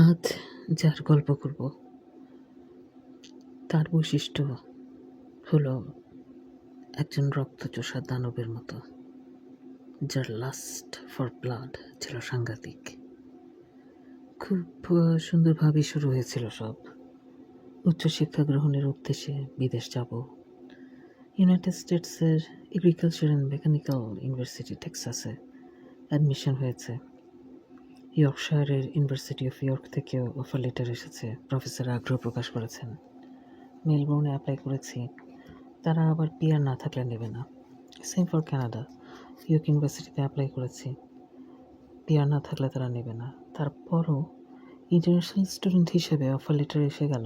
আজ যার গল্প করব তার বৈশিষ্ট্য হলো একজন রক্তচোষা দানবের মতো, যার লাস্ট ফর ব্লাড ছিল সাংঘাতিক। খুব সুন্দরভাবে শুরু হয়েছিল সব। উচ্চশিক্ষা গ্রহণের উদ্দেশ্যে বিদেশ যাব। ইউনাইটেড স্টেটসের এগ্রিকালচার অ্যান্ড মেকানিক্যাল ইউনিভার্সিটি টেক্সাসে অ্যাডমিশন হয়েছে। ইয়র্কশায়ারের ইউনিভার্সিটি অফ ইয়র্ক থেকেও অফার লেটার এসেছে। প্রফেসর আগ্রহ প্রকাশ করেছেন। মেলবোর্নে অ্যাপ্লাই করেছি, তারা আবার পিআর না থাকলে নেবে না। সেম ফর কানাডা, ইয়র্ক ইউনিভার্সিটিতে অ্যাপ্লাই করেছি, পিআর না থাকলে তারা নেবে না। তারপরও ইন্টারন্যাশনাল স্টুডেন্ট হিসেবে অফার লেটার এসে গেল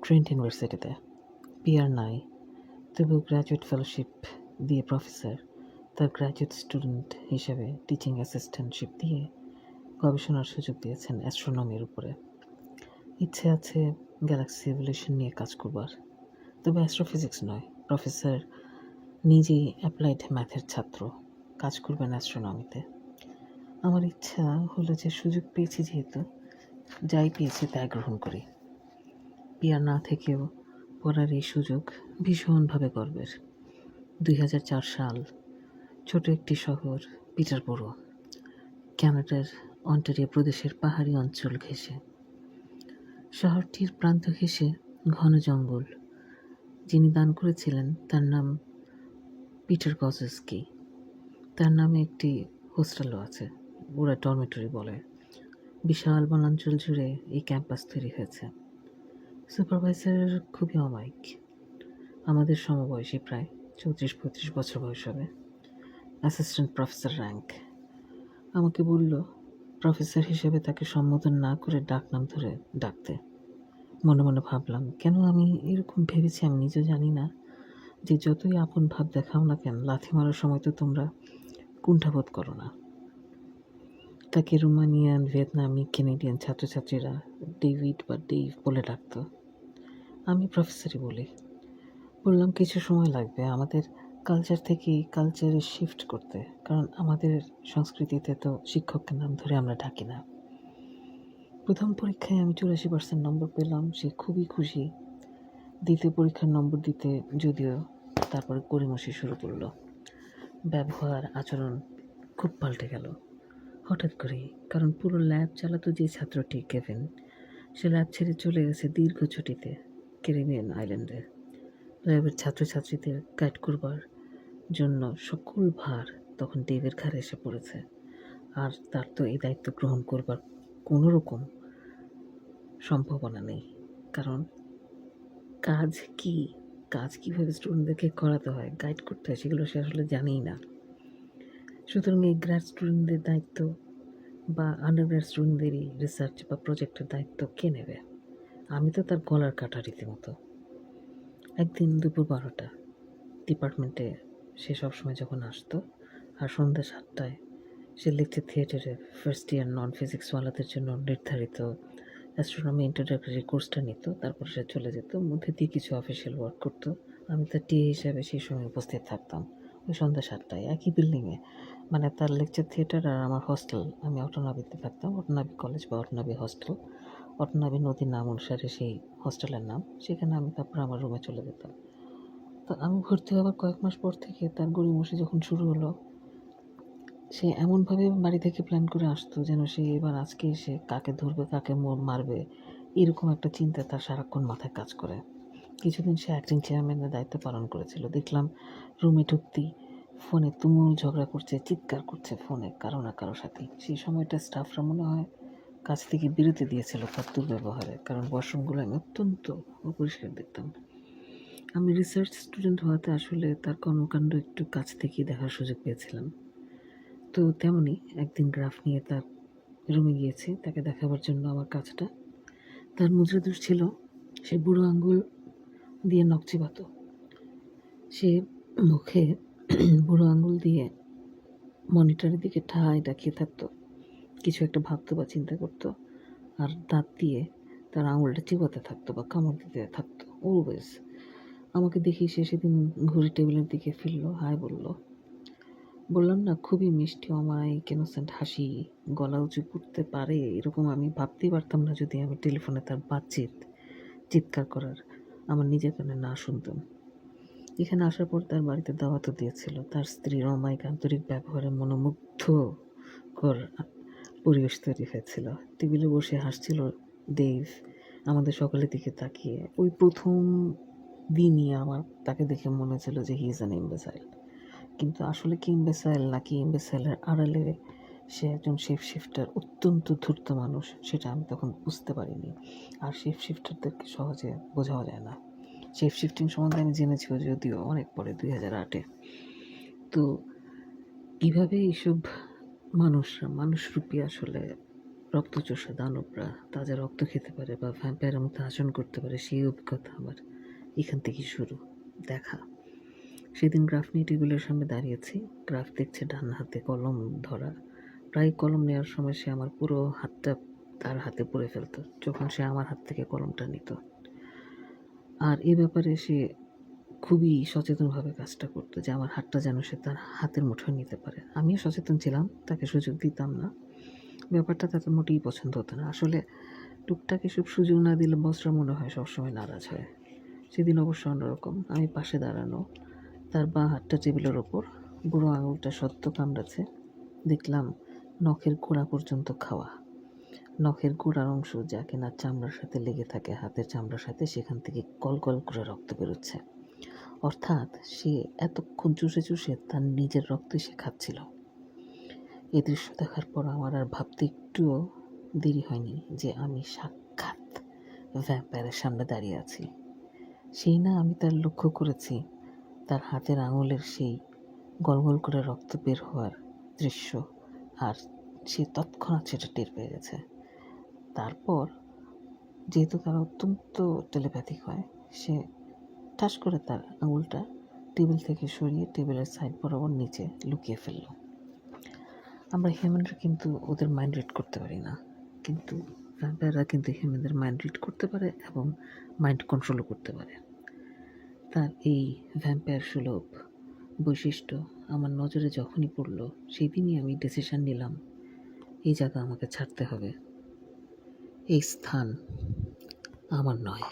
ট্রেন্ট ইউনিভার্সিটিতে, পিআর নাই, তবু গ্র্যাজুয়েট ফেলোশিপ দিয়ে প্রফেসর তার গ্র্যাজুয়েট স্টুডেন্ট হিসেবে টিচিং অ্যাসিস্ট্যান্টশিপ দিয়ে গবেষণার সুযোগ দিয়েছেন অ্যাস্ট্রোনমির উপরে। ইচ্ছে আছে গ্যালাক্সি এভলিউশন নিয়ে কাজ করবার, তবে অ্যাস্ট্রোফিজিক্স নয়। প্রফেসর নিজেই অ্যাপ্লাইড ম্যাথের ছাত্র, কাজ করবেন অ্যাস্ট্রোনমিতে। আমার ইচ্ছা হলো যে সুযোগ পেয়েছি যেহেতু, যাই পেয়েছি তাই গ্রহণ করি। পিআর না থেকেও পড়ার এই সুযোগ ভীষণভাবে গর্বের। 2004 সাল, ছোট একটি শহর পিটারবরো, ক্যানাডার অন্টারিও প্রদেশের পাহাড়ি অঞ্চল ঘেঁষে। শহরটির প্রান্ত ঘেঁষে ঘন জঙ্গল। যিনি দান করেছিলেন তার নাম পিটার গজস্কি। তার নামে একটি হোস্টেলও আছে, ওরা ডরমেটরি বলে। বিশাল বনাঞ্চল জুড়ে এই ক্যাম্পাস তৈরি হয়েছে। সুপারভাইজার খুবই অমায়িক, আমাদের সমবয়সী, প্রায় 34-35 বছর বয়স হবে। Assistant professor rank. আমাকে বলল প্রফেসর হিসেবে তাকে সম্বোধন না করে ডাকনাম ধরে ডাকতে। মনে মনে ভাবলাম, কেন আমি এরকম ভেবেছি আমি নিজেও জানি না, যে যতই আপন ভাব দেখাও না কেন, লাথি মারার সময় তো তোমরা কুণ্ঠাবোধ করো না। তাকে রোমানিয়ান, ভিয়েতনামি, কেনেডিয়ান ছাত্রছাত্রীরা ডেভিড বা ডেভ বলে ডাকত। আমি প্রফেসরই বলি। বললাম কিছু সময় লাগবে আমাদের কালচার থেকে এই কালচারে শিফট করতে, কারণ আমাদের সংস্কৃতিতে তো শিক্ষককে নাম ধরে আমরা ডাকি না। প্রথম পরীক্ষায় আমি 84% নম্বর পেলাম, সে খুবই খুশি। দ্বিতীয় পরীক্ষার নম্বর দিতে যদিও তারপরে গড়িমসি শুরু করলো। ব্যবহার আচরণ খুব পাল্টে গেল হঠাৎ করেই, কারণ পুরো ল্যাব চালাতো যে ছাত্রটি কেভিন, সে ল্যাব ছেড়ে চলে গেছে দীর্ঘ ছুটিতে ক্যারিবিয়ান আইল্যান্ডে। ল্যাবের ছাত্রছাত্রীদের গাইড করবার জন্য সকল ভার তখন ডেভের ঘাড়ে এসে পড়েছে। আর তার তো এই দায়িত্ব গ্রহণ করবার কোনো রকম সম্ভাবনা নেই, কারণ কাজ কীভাবে স্টুডেন্টদেরকে করাতে হয়, গাইড করতে হয়, সেগুলো সে আসলে জানেই না। সুতরাং এই গ্র্যাড স্টুডেন্টদের দায়িত্ব বা আন্ডারগ্র্যাড স্টুডেন্টদেরই রিসার্চ বা প্রজেক্টের দায়িত্ব কে নেবে? আমি তো তার গলার কাটা রীতিমতো। একদিন দুপুর 12টা, ডিপার্টমেন্টে সে সবসময় যখন আসতো, আর সন্ধ্যা 7টায় সে লেকচার থিয়েটারে ফার্স্ট ইয়ার নন ফিজিক্সওয়ালাদের জন্য নির্ধারিত অ্যাস্ট্রোনমি ইন্ট্রোডাক্টরি কোর্সটা নিত, তারপর সে চলে যেত, মধ্যে দিয়ে কিছু অফিসিয়াল ওয়ার্ক করতো। আমি তার টিএ হিসাবে সেই সময় উপস্থিত থাকতাম। ওই সন্ধ্যা 7টায় একই বিল্ডিংয়ে, মানে তার লেকচার থিয়েটার আর আমার হস্টেল। আমি অটোনাবিতে থাকতাম, অটোনাবি কলেজ বা অটোনাবি হস্টেল। অটোনাবি নদীর নাম অনুসারে সেই হস্টেলের নাম। সেখানে আমি তারপর আমার রুমে চলে যেতাম। তো আমি ভর্তি হওয়ার কয়েক মাস পর থেকে তার গড়িমসি যখন শুরু হলো, সে এমনভাবে বাড়ি থেকে প্ল্যান করে আসতো যেন সে এবার আজকে এসে কাকে ধরবে, কাকে মারবে, এরকম একটা চিন্তা তার সারাক্ষণ মাথায় কাজ করে। কিছুদিন সে অ্যাক্টিং চেয়ারম্যানের দায়িত্ব পালন করেছিল। দেখলাম রুমে ঢুকতেই ফোনে তুমুল ঝগড়া করছে, চিৎকার করছে ফোনে কারো না কারো সাথে। সেই সময়টা স্টাফরা মনে হয় কাজ থেকে বিরতি দিয়েছিল তার দুর্ব্যবহারে, কারণ ওয়াশরুমগুলো আমি অত্যন্ত অপরিষ্কার দেখতাম। আমি রিসার্চ স্টুডেন্ট হওয়াতে আসলে তার কর্মকাণ্ড একটু কাছ থেকেই দেখার সুযোগ পেয়েছিলাম। তো তেমনই একদিন গ্রাফ নিয়ে তার রুমে গিয়েছি তাকে দেখাবার জন্য আমার কাজটা। তার মুদ্রাদোষ ছিল, সে বুড়ো আঙ্গুল দিয়ে নখ চিবাতো। সে মুখে বুড়ো আঙ্গুল দিয়ে মনিটরের দিকে ঠায় ডাকিয়ে থাকতো, কিছু একটা ভাবতো বা চিন্তা করতো, আর দাঁত দিয়ে তার আঙুলটা চিবাতে থাকতো বা কামড় দিতে থাকতো অলওয়েজ। আমাকে দেখি সে সেদিন ঘড়ি টেবিলের দিকে ফিরল, হাই বলল। বললাম না, খুবই মিষ্টি অমায়িক ইনোসেন্ট হাসি, গলা উঁচু করতে পারে এরকম আমি ভাবতেই পারতাম না যদি আমি টেলিফোনে তার চিৎকার করার আমার নিজের কানে না শুনতাম। এখানে আসার পর তার বাড়িতে দাওয়াতও দিয়েছিল। তার স্ত্রীর অমায়িক আন্তরিক ব্যবহারে মনোমুগ্ধকর পরিবেশ তৈরি হয়েছিল। টেবিলে বসে হাসছিল দেব, আমাদের সকলের দিকে তাকিয়ে। ওই প্রথম দিনই আমার তাকে দেখে মনে হয়েছিল যে হি ইজ অ্যান ইম্বেসাইল। কিন্তু আসলে কি ইম্বেসাইল নাকি ইম্বেসাইলের আড়ালে সে একজন শিফটার, অত্যন্ত ধূর্ত মানুষ, সেটা আমি তখন বুঝতে পারিনি। আর শিফটারদেরকে সহজে বোঝাও যায় না। শিফটিং সম্বন্ধে আমি জেনেছি যদিও অনেক পরে, 2008-এ। তো এইভাবে এইসব মানুষরূপী আসলে রক্তচোষা দানবরা তাজা রক্ত খেতে পারে বা ভ্যাম্পায়ারের মতো আচরণ করতে পারে, সেই অভিজ্ঞতা আমার এখান থেকেই শুরু দেখা। সেদিন গ্রাফ নিয়ে টেবিলের সামনে দাঁড়িয়েছি। গ্রাফ দেখছে ডান হাতে কলম ধরা। প্রায় কলম নেওয়ার সময় সে আমার পুরো হাতটা তার হাতে পুড়ে ফেলত যখন সে আমার হাত থেকে কলমটা নিত। আর এ ব্যাপারে সে খুবই সচেতনভাবে কাজটা করতো যে আমার হাতটা যেন সে তার হাতের মুঠোয় নিতে পারে। আমিও সচেতন ছিলাম, তাকে সুযোগ দিতাম না। ব্যাপারটা তাকে মোটেই পছন্দ হতো না। আসলে টুকটাক এসব সুযোগ না দিলে বসরা মনে হয় সবসময় নারাজ হয়। সেদিন অবশ্য অন্যরকম। আমি পাশে দাঁড়ানো, তার বাঁ হাতটা টেবিলের ওপর, বুড়ো আঙুলটা সদ্য কামড়াচ্ছে। দেখলাম নখের গোড়া পর্যন্ত খাওয়া। নখের গোড়ার অংশ যা কিনা চামড়ার সাথে লেগে থাকে, হাতের চামড়ার সাথে, সেখান থেকে কল করে রক্ত বেরোচ্ছে। অর্থাৎ সে এতক্ষণ চুষে তার নিজের রক্তই সে খাচ্ছিল। এই দৃশ্য দেখার পর আমার আর ভাবতে একটুও দেরি হয়নি যে আমি সাক্ষাৎ ভ্যাম্পায়ারের সামনে দাঁড়িয়ে আছি। সেই না আমি তার লক্ষ্য করেছি তার হাতের আঙুলের সেই গলগল করে রক্ত বের হওয়ার দৃশ্য, আর সে তৎক্ষণাৎ সেটা টের পেয়ে গেছে। তারপর যেহেতু তারা অত্যন্ত টেলিপ্যাথিক হয়, সে ঠাস করে তার আঙুলটা টেবিল থেকে সরিয়ে টেবিলের সাইড বরাবর নিচে লুকিয়ে ফেলল। আমরা হিউম্যানরা কিন্তু ওদের মাইন্ড রিড করতে পারি না, কিন্তু ভ্যাম্পায়াররা কিন্তু হিউম্যানদের মাইন্ড রিড করতে পারে এবং মাইন্ড কন্ট্রোলও করতে পারে। তার এই ভ্যাম্পায়ার সুলভ বৈশিষ্ট্য আমার নজরে যখনই পড়ল, সেই দিনই আমি ডিসিশন নিলাম এই জায়গা আমাকে ছাড়তে হবে, এই স্থান আমার নয়।